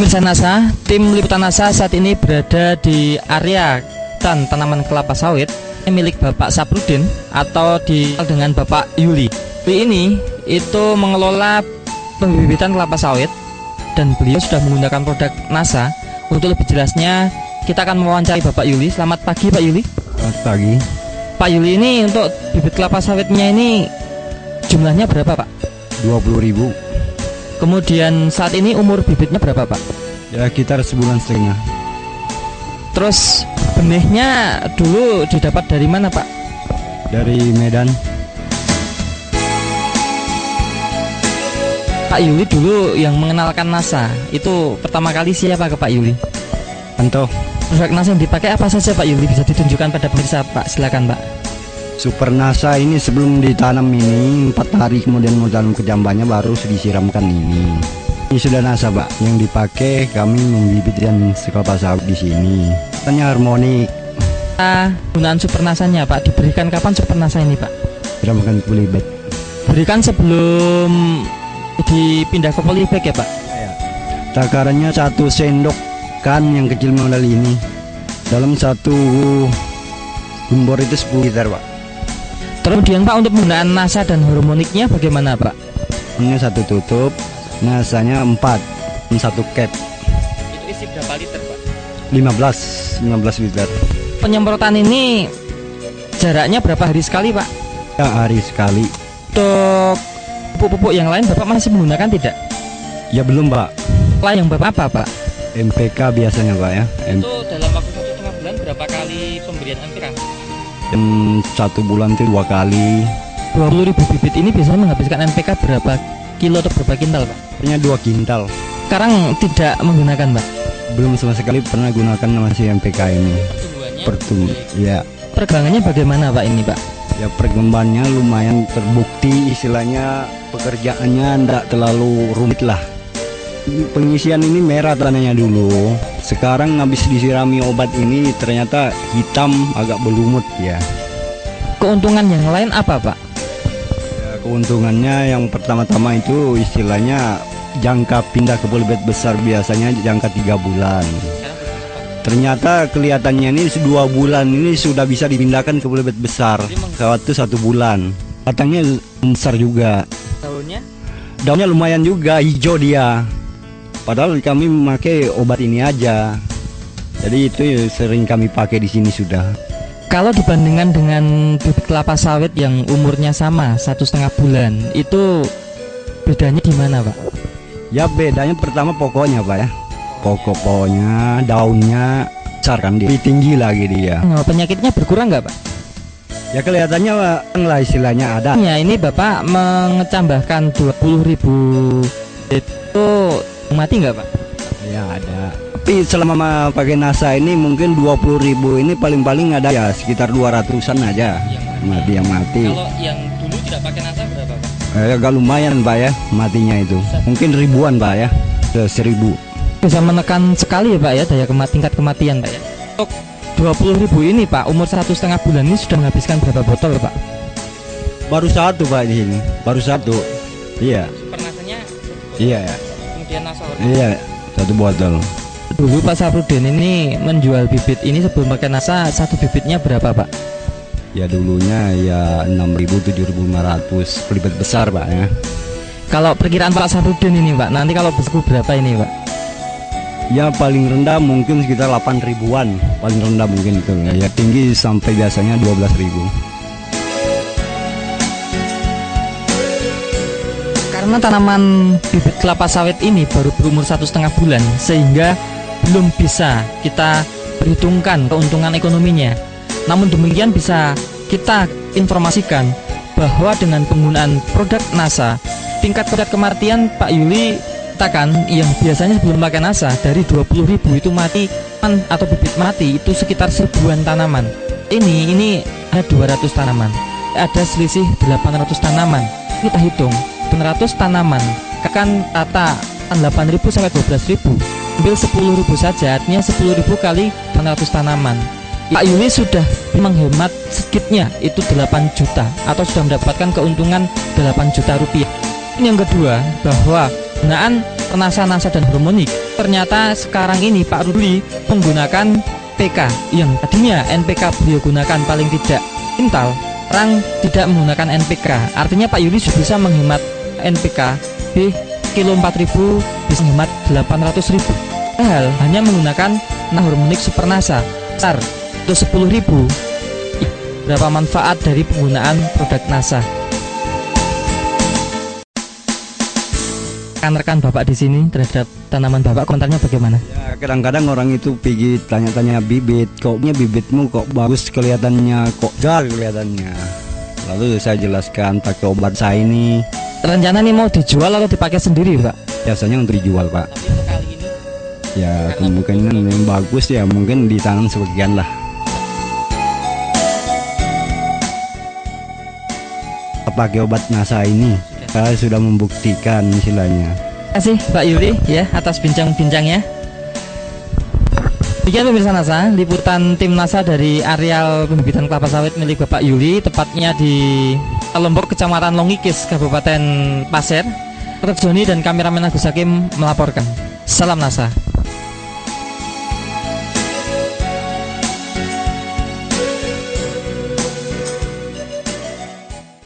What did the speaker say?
Pemirsa NASA, tim liputan NASA saat ini berada di area tanaman kelapa sawit milik Bapak Saprudin atau dikenal dengan Bapak Yuli. Ini itu mengelola pembibitan kelapa sawit dan beliau sudah menggunakan produk NASA. Untuk lebih jelasnya, kita akan mewawancarai Bapak Yuli. Selamat pagi Pak Yuli. Selamat pagi. Pak Yuli, ini untuk bibit kelapa sawitnya ini jumlahnya berapa Pak? 20.000. Kemudian saat ini umur bibitnya berapa Pak? Ya sekitar sebulan setengah. Terus benihnya dulu didapat dari mana Pak? Dari Medan. Pak Yuli dulu yang mengenalkan NASA itu pertama kali siapa ke Pak Yuli? Anto. Produk NASA yang dipakai apa saja Pak Yuli? Bisa ditunjukkan pada pemirsa Pak, silakan Pak. Super NASA ini sebelum ditanam ini 4 hari kemudian mau tanam ke jambannya baru disiramkan ini. Ini sudah NASA Pak, yang dipakai kami membibit dan kelapa sawit di sini. Tanya harmonik. Gunaan Super NASA-nya Pak, diberikan kapan Super NASA ini Pak? Siramkan ke polybag. Berikan sebelum dipindah ke polybag ya Pak? Ya. Takarannya 1 sendok kan yang kecil model ini. Dalam 1 gembor itu 10 liter Pak. Kemudian Pak, untuk penggunaan NASA dan harmoniknya bagaimana Pak? Ini 1 tutup, NASA-nya 4, 1 cap. Itu isi berapa liter Pak? 15 liter. Penyemprotan ini jaraknya berapa hari sekali Pak? Ya hari sekali. Untuk pupuk-pupuk yang lain Bapak masih menggunakan tidak? Ya belum Pak. Lah yang Bapak apa Pak? MPK biasanya Pak ya. Itu dalam waktu 1,5 bulan berapa kali pemberian MPK? 1 bulan itu 2 kali. 20.000 bibit ini biasanya menghabiskan MPK berapa kilo atau berapa kintal Pak? Hanya 2 kintal. Sekarang tidak menggunakan Pak? Belum sama sekali pernah gunakan masih MPK ini. Pertumbuhannya? Ya. Perkembangannya bagaimana Pak ini Pak? Ya perkembangannya lumayan terbukti, istilahnya pekerjaannya tidak terlalu rumit lah. Pengisian ini merah tanahnya dulu. Sekarang habis disirami obat ini ternyata hitam agak berlumut ya. Keuntungan yang lain apa Pak? Ya, keuntungannya yang pertama-tama itu istilahnya jangka pindah ke polybag besar biasanya jangka 3 bulan. Ternyata kelihatannya ini 2 bulan ini sudah bisa dipindahkan ke polybag besar. Waktu 1 bulan. Batangnya besar juga. Daunnya? Daunnya lumayan juga, hijau dia. Padahal kami memakai obat ini aja. Jadi itu sering kami pakai di sini sudah. Kalau dibandingkan dengan bibit kelapa sawit yang umurnya sama 1,5 bulan, itu bedanya di mana Pak? Ya bedanya pertama pokoknya Pak ya. Pokoknya daunnya besar kan, dia tinggi lagi dia. Penyakitnya berkurang nggak Pak? Ya kelihatannya Pak, lah istilahnya ada. Ya ini Bapak mengecambahkan 20.000 itu mati nggak Pak? Ya ada. Tapi selama pakai NASA ini mungkin 20.000 ini paling-paling ada ya sekitar 200-an aja yang mati. Kalau yang dulu tidak pakai NASA berapa Pak? Agak lumayan Pak ya matinya itu. Mungkin ribuan Pak ya, 1.000. Bisa menekan sekali ya Pak ya daya tingkat kematian Pak ya. Untuk 20.000 ini Pak, umur 1,5 bulan ini sudah menghabiskan berapa botol Pak? Baru 1 Pak di sini, baru 1. Iya. Super NASA-nya? Iya ya. Kemudian NASA? Iya, 1 botol. Dulu Pak Saprudin ini menjual bibit ini sebelum pakai NASA, 1 bibitnya berapa Pak? Ya dulunya ya 6.000, 7.500 polybag besar Pak ya. Kalau perkiraan Pak Saprudin ini Pak, nanti kalau besku berapa ini Pak? Ya paling rendah mungkin sekitar 8.000-an, paling rendah mungkin itu. Ya tinggi sampai biasanya 12.000. Karena tanaman bibit kelapa sawit ini baru berumur 1,5 bulan, sehingga belum bisa kita perhitungkan keuntungan ekonominya. Namun demikian bisa kita informasikan bahwa dengan penggunaan produk NASA, tingkat kematian Pak Yuli katakan yang biasanya sebelum pakai NASA dari 20.000 itu mati atau bibit mati itu sekitar 1.000-an tanaman. Ini ada 200 tanaman, ada selisih 800 tanaman. Kita hitung 800 tanaman kan kata 8.000 sampai 12.000, ambil 10.000 saja, artinya 10.000 kali 800 tanaman. Pak Yuli sudah menghemat sedikitnya itu 8 juta atau sudah mendapatkan keuntungan 8 juta rupiah. Ini yang kedua, bahwa penggunaan NASA dan harmonik. Ternyata sekarang ini Pak Rudi menggunakan PK yang tadinya NPK beliau gunakan paling tidak quintal, sekarang tidak menggunakan NPK. Artinya Pak Yuli bisa menghemat NPK di kilo 4000 bisa menghemat 800.000. Padahal hanya menggunakan harmonik Super NASA besar untuk 10.000. Berapa manfaat dari penggunaan produk NASA? Rekan-rekan Bapak di sini terhadap tanaman Bapak, komentarnya bagaimana? Ya, kadang-kadang orang itu pergi tanya-tanya bibit, koknya bibitmu kok bagus kelihatannya, kok gal kelihatannya. Lalu saya jelaskan pakai obat saya ini. Rencana nih mau dijual atau dipakai sendiri, Pak? Biasanya untuk dijual, Pak. Tapi untuk kali ini Ya kemungkinan yang bagus ya mungkin ditanam sebagian lah. Pakai obat NASA ini saya sudah membuktikan istilahnya. Terima kasih Pak Yuli ya atas bincang-bincangnya. Demikian pemirsa NASA, liputan tim NASA dari areal pembibitan kelapa sawit milik Bapak Yuli, tepatnya di Lombok, Kecamatan Longikis, Kabupaten Pasir. Dr. Joni dan kameramen Agus Hakim melaporkan. Salam NASA.